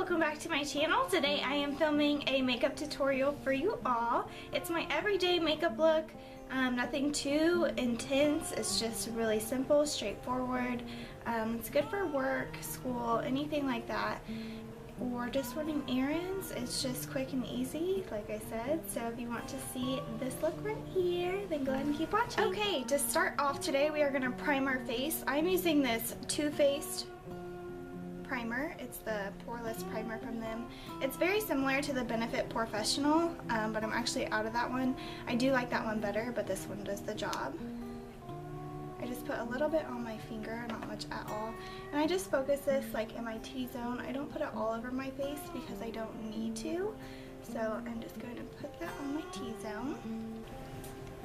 welcome back to my channel. Today I am filming a makeup tutorial for you all. It's my everyday makeup look. Nothing too intense. It's just really simple, straightforward. It's good for work, school, anything like that. Or just running errands. It's just quick and easy, like I said. So if you want to see this look right here, then go ahead and keep watching. Okay, to start off today, we are going to prime our face. I'm using this Too Faced primer. It's the poreless primer from them. It's very similar to the Benefit Professional, but I'm actually out of that one. I do like that one better, but this one does the job. I just put a little bit on my finger, not much at all. And I just focus this like in my T-zone. I don't put it all over my face because I don't need to. So I'm just going to put that on my T-zone.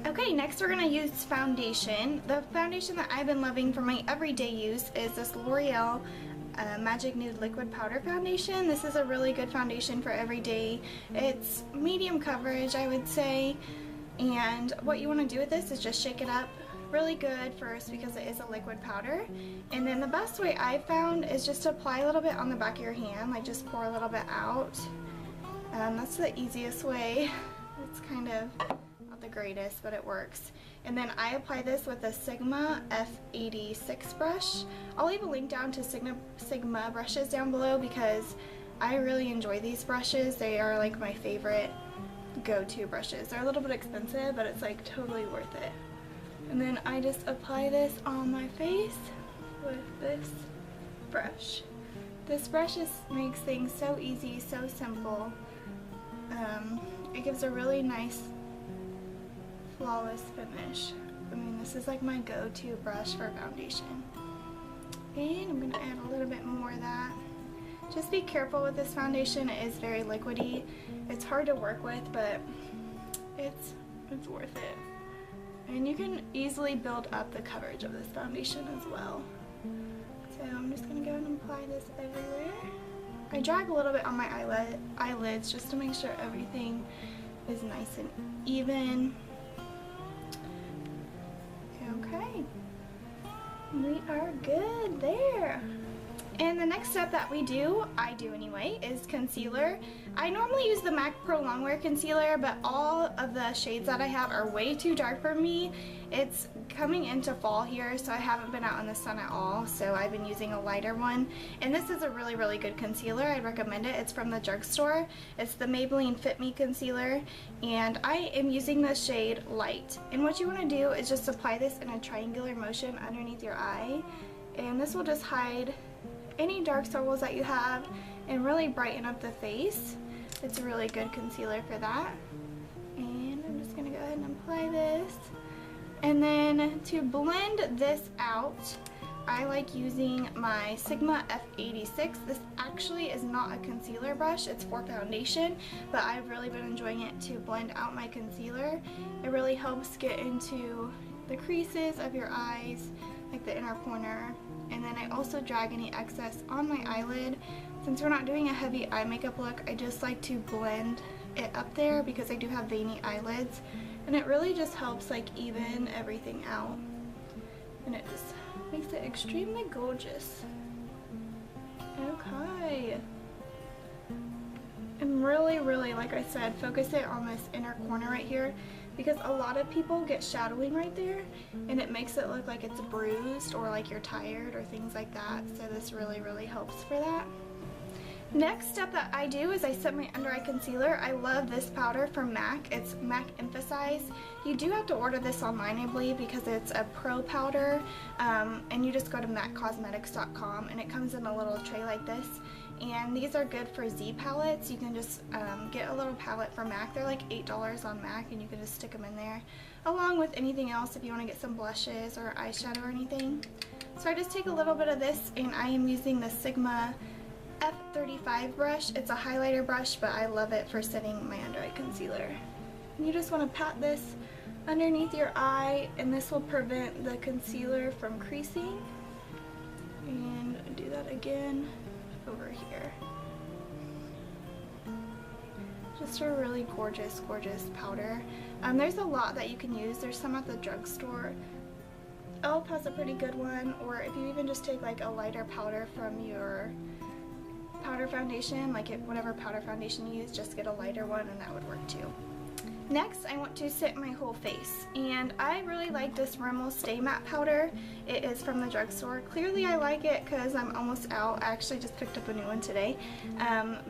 Okay, next we're going to use foundation. The foundation that I've been loving for my everyday use is this L'Oreal Magic Nude Liquid Powder Foundation. This is a really good foundation for every day. It's medium coverage, I would say. And what you want to do with this is just shake it up really good first because it is a liquid powder. And then the best way I've found is just to apply a little bit on the back of your hand, like just pour a little bit out. That's the easiest way. It's kind of not the greatest, but it works. And then I apply this with a Sigma F86 brush. I'll leave a link down to Sigma brushes down below because I really enjoy these brushes. They are like my favorite go-to brushes. They're a little bit expensive, but it's like totally worth it. And then I just apply this on my face with this brush. This brush just makes things so easy, so simple. It gives a really nice flawless finish. I mean, this is like my go-to brush for foundation. And I'm going to add a little bit more of that. Just be careful with this foundation. It is very liquidy. It's hard to work with, but it's worth it. And you can easily build up the coverage of this foundation as well. So I'm just going to go and apply this everywhere. I drag a little bit on my eyelids just to make sure everything is nice and even. Okay, we are good there. And the next step that we do, I do anyway, is concealer. I normally use the MAC Pro Longwear Concealer, but all of the shades that I have are way too dark for me. It's coming into fall here, so I haven't been out in the sun at all, so I've been using a lighter one. And this is a really, really good concealer. I'd recommend it. It's from the drugstore. It's the Maybelline Fit Me Concealer, and I am using the shade Light. And what you want to do is just apply this in a triangular motion underneath your eye, and this will just hide any dark circles that you have and really brighten up the face. It's a really good concealer for that. And I'm just going to go ahead and apply this. And then to blend this out, I like using my Sigma F86. This actually is not a concealer brush, it's for foundation, but I've really been enjoying it to blend out my concealer. It really helps get into the creases of your eyes, like the inner corner. And then I also drag any excess on my eyelid. Since we're not doing a heavy eye makeup look, I just like to blend it up there because I do have veiny eyelids. And it really just helps like even everything out. And it just makes it extremely gorgeous. Okay. And really, like I said, focus it on this inner corner right here because a lot of people get shadowing right there and it makes it look like it's bruised or like you're tired or things like that. So this really helps for that. Next step that I do is I set my under eye concealer. I love this powder from MAC. It's MAC Emphasize. You do have to order this online, I believe, because it's a pro powder. And you just go to MACcosmetics.com and it comes in a little tray like this. And these are good for Z palettes. You can just get a little palette from MAC. They're like $8 on MAC and you can just stick them in there along with anything else if you want to get some blushes or eyeshadow or anything. So I just take a little bit of this and I am using the Sigma F35 brush. It's a highlighter brush, but I love it for setting my under eye concealer. And you just want to pat this underneath your eye and this will prevent the concealer from creasing. And do that again over here. Just a really gorgeous powder. There's a lot that you can use. There's some at the drugstore. e.l.f. has a pretty good one, or if you even just take like a lighter powder from your powder foundation, like whatever powder foundation you use, just get a lighter one and that would work too. Next, I want to set my whole face, and I really like this Rimmel Stay Matte powder. It is from the drugstore. Clearly I like it because I'm almost out. I actually just picked up a new one today,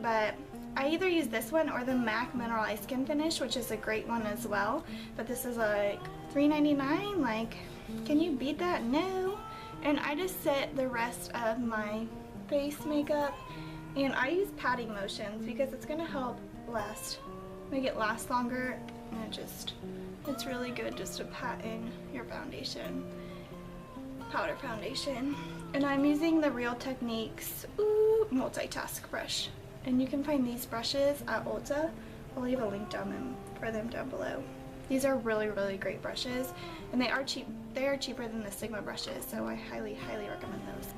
but I either use this one or the MAC Mineralized Skin Finish, which is a great one as well, but this is like $3.99. Like, can you beat that? No. And I just set the rest of my face makeup, and I use patting motions because it's going to help make it last longer, and it's really good just to pat in your foundation, powder foundation. And I'm using the Real Techniques multitask brush, and you can find these brushes at Ulta. I'll leave a link for them down below. These are really, really great brushes, and they are cheap. They are cheaper than the Sigma brushes, so I highly, highly recommend those.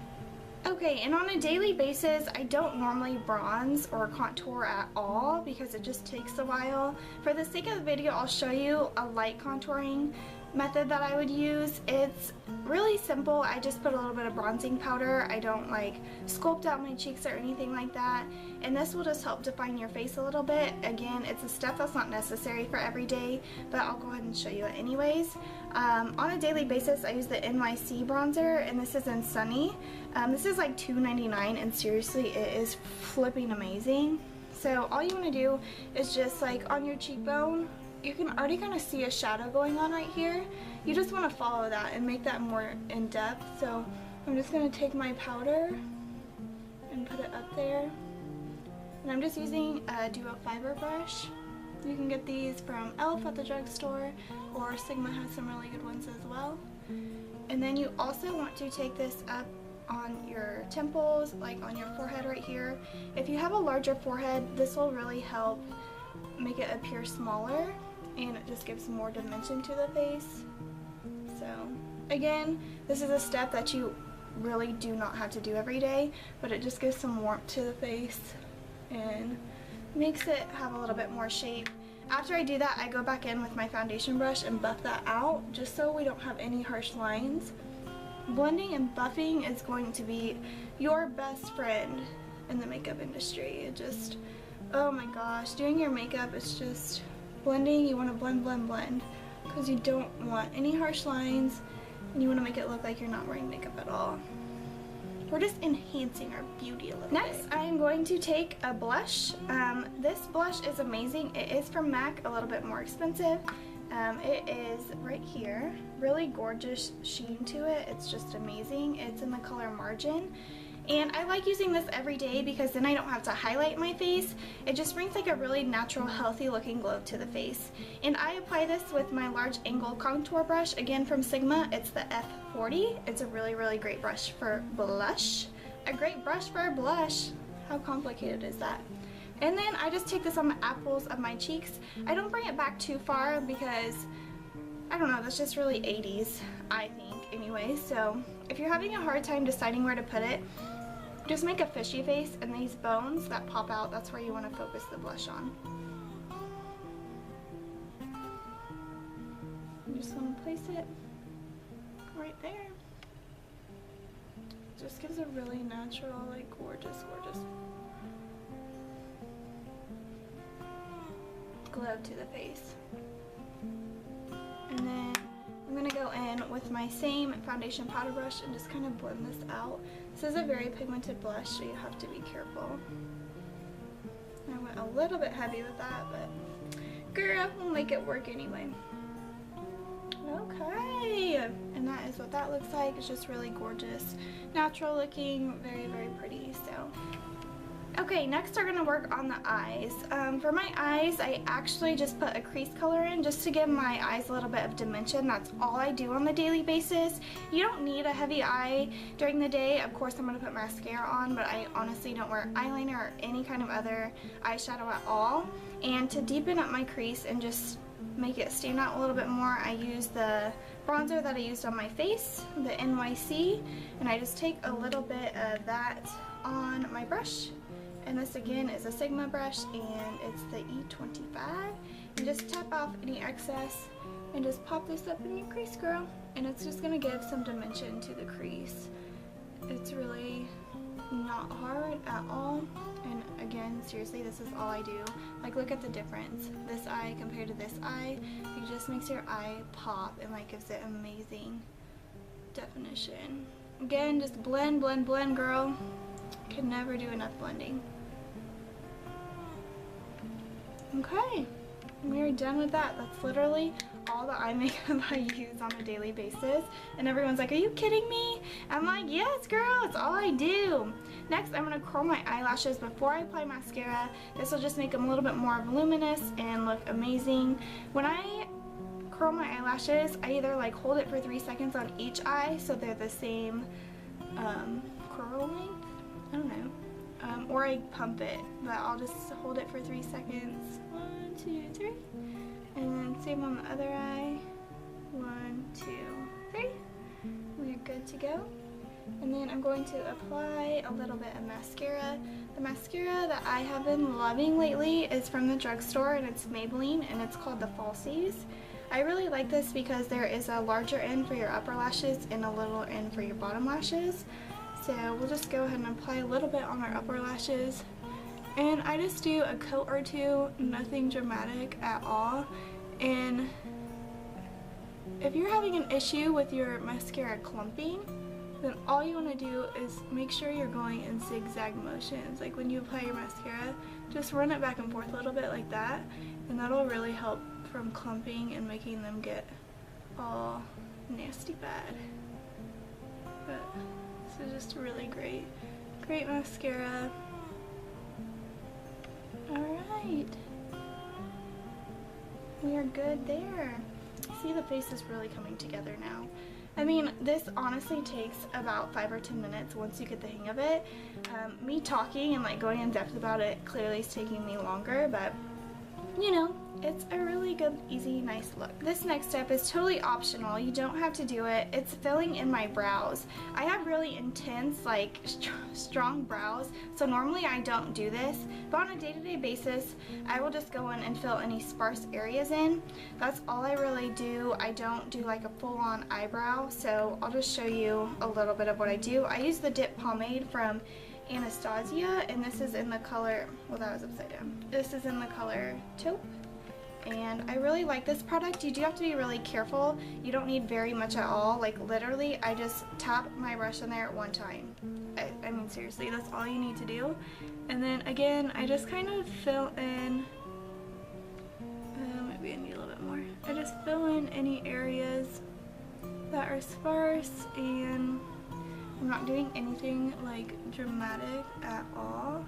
Okay, and on a daily basis, I don't normally bronze or contour at all because it just takes a while. For the sake of the video, I'll show you a light contouring method that I would use. It's really simple. I just put a little bit of bronzing powder. I don't like sculpt out my cheeks or anything like that, and this will just help define your face a little bit. Again, it's a step that's not necessary for every day, but I'll go ahead and show you it anyways. On a daily basis, I use the NYC bronzer, and this is in Sunny. This is like $2.99, and seriously, it is flipping amazing. So all you want to do is just like on your cheekbone, you can already kind of see a shadow going on right here. You just want to follow that and make that more in depth. So I'm just going to take my powder and put it up there. And I'm just using a duo fiber brush. You can get these from e.l.f. at the drugstore, or Sigma has some really good ones as well. And then you also want to take this up on your temples, like on your forehead right here. If you have a larger forehead, this will really help make it appear smaller, and it just gives more dimension to the face. So again, this is a step that you really do not have to do every day, but it just gives some warmth to the face and makes it have a little bit more shape. After I do that, I go back in with my foundation brush and buff that out just so we don't have any harsh lines. Blending and buffing is going to be your best friend in the makeup industry. It just, oh my gosh, doing your makeup is just blending. You want to blend, blend, blend, because you don't want any harsh lines, and you want to make it look like you're not wearing makeup at all. We're just enhancing our beauty a little bit. Next, I am going to take a blush. This blush is amazing. It is from MAC, a little bit more expensive. It is right here. Really gorgeous sheen to it. It's just amazing. It's in the color Margin. And I like using this every day because then I don't have to highlight my face. It just brings like a really natural, healthy looking glow to the face. And I apply this with my large angle contour brush, again from Sigma. It's the F40. It's a really, really great brush for blush. A great brush for blush. How complicated is that? And then I just take this on the apples of my cheeks. I don't bring it back too far because, I don't know, that's just really 80s, I think, anyway. So if you're having a hard time deciding where to put it, just make a fishy face, and these bones that pop out, that's where you want to focus the blush on. You just want to place it right there. Just gives a really natural, like gorgeous, gorgeous glow to the face. And then I'm going to go in with my same foundation powder brush and just kind of blend this out. This is a very pigmented blush, so you have to be careful. I went a little bit heavy with that, but girl, we'll make it work anyway. Okay, and that is what that looks like. It's just really gorgeous, natural looking, very, very pretty. So okay, next we're going to work on the eyes. For my eyes, I actually just put a crease color in just to give my eyes a little bit of dimension. That's all I do on the daily basis. You don't need a heavy eye during the day. Of course, I'm going to put mascara on, but I honestly don't wear eyeliner or any kind of other eyeshadow at all. And to deepen up my crease and just make it stand out a little bit more, I use the bronzer that I used on my face, the NYC, and I just take a little bit of that on my brush. And this again is a Sigma brush, and it's the E25. And just tap off any excess and just pop this up in your crease, girl. And it's just going to give some dimension to the crease. It's really not not hard at all. And again, seriously, this is all I do. Like, look at the difference. This eye compared to this eye. It just makes your eye pop and like gives it amazing definition. Again, just blend, blend, blend, girl. Can never do enough blending. Okay, we are done with that. That's literally all the eye makeup I use on a daily basis. And everyone's like, are you kidding me? I'm like, yes, girl, it's all I do. Next, I'm going to curl my eyelashes before I apply mascara. This will just make them a little bit more voluminous and look amazing. When I curl my eyelashes, I either like hold it for 3 seconds on each eye so they're the same curl length. I don't know. Or I pump it, but I'll just hold it for 3 seconds. 1, 2, 3. And then same on the other eye. 1, 2, 3. We're good to go. And then I'm going to apply a little bit of mascara. The mascara that I have been loving lately is from the drugstore, and it's Maybelline, and it's called the Falsies. I really like this because there is a larger end for your upper lashes and a little end for your bottom lashes. So we'll just go ahead and apply a little bit on our upper lashes. And I just do a coat or two, nothing dramatic at all. And if you're having an issue with your mascara clumping, then all you want to do is make sure you're going in zigzag motions. Like when you apply your mascara, just run it back and forth a little bit like that, and that'll really help from clumping and making them get all nasty bad. But this is just really great mascara. Alright, we are good there. See, the face is really coming together now. I mean, this honestly takes about 5 or 10 minutes once you get the hang of it. Me talking and like going in depth about it clearly is taking me longer, but you know, it's a really good, easy, nice look. This next step is totally optional. You don't have to do it. It's filling in my brows. I have really intense, like strong brows, so normally I don't do this, but on a day-to-day basis, I will just go in and fill any sparse areas in. That's all I really do. I don't do like a full-on eyebrow, so I'll just show you a little bit of what I do. I use the Dip Pomade from Anastasia, and this is in the color, well, that was upside down. This is in the color Taupe, and I really like this product. You do have to be really careful. You don't need very much at all. Like literally, I just tap my brush in there at one time. I mean, seriously, that's all you need to do. And then again, I just kind of fill in, maybe I need a little bit more. I just fill in any areas that are sparse, and I'm not doing anything like dramatic at all.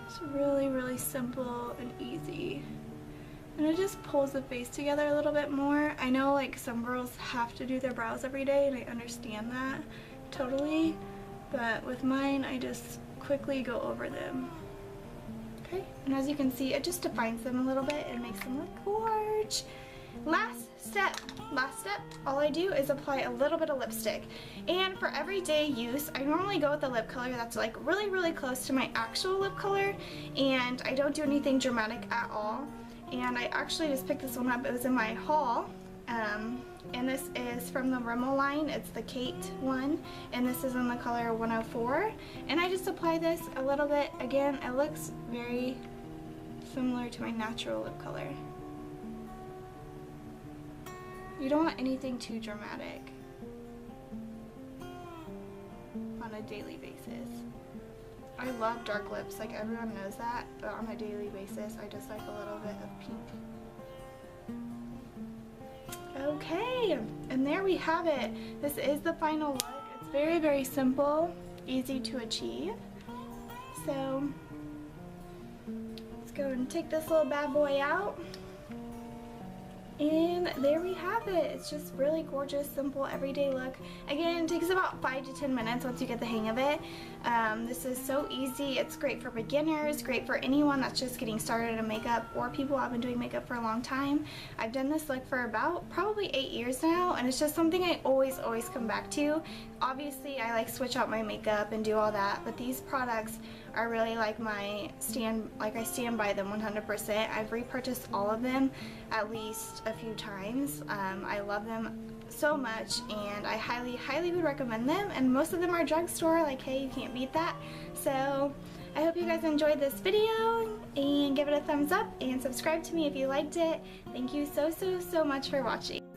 It's really, really simple and easy. And it just pulls the face together a little bit more. I know like some girls have to do their brows every day, and I understand that totally. But with mine, I just quickly go over them. Okay, and as you can see, it just defines them a little bit and makes them look gorge. Last step, all I do is apply a little bit of lipstick. And for everyday use, I normally go with the lip color that's like really, really close to my actual lip color, and I don't do anything dramatic at all. And I actually just picked this one up. It was in my haul, and this is from the Rimmel line. It's the Kate one, and this is in the color 104. And I just apply this a little bit. Again, it looks very similar to my natural lip color. You don't want anything too dramatic on a daily basis. I love dark lips, like everyone knows that, but on a daily basis, I just like a little bit of pink. Okay, and there we have it. This is the final look. It's very, very simple, easy to achieve. So, let's go and take this little bad boy out. And there we have it. It's just really gorgeous, simple, everyday look. Again, it takes about 5 to 10 minutes once you get the hang of it. This is so easy. It's great for beginners, great for anyone that's just getting started in makeup, or people who have been doing makeup for a long time. I've done this look for about probably 8 years now, and it's just something I always come back to. Obviously, I like switch out my makeup and do all that, but these products are really like I stand by them 100%. I've repurchased all of them at least a few times. I love them so much, and I highly would recommend them, and most of them are drugstore. Like, hey, you can't beat that. So I hope you guys enjoyed this video, and give it a thumbs up and subscribe to me if you liked it. Thank you so much for watching.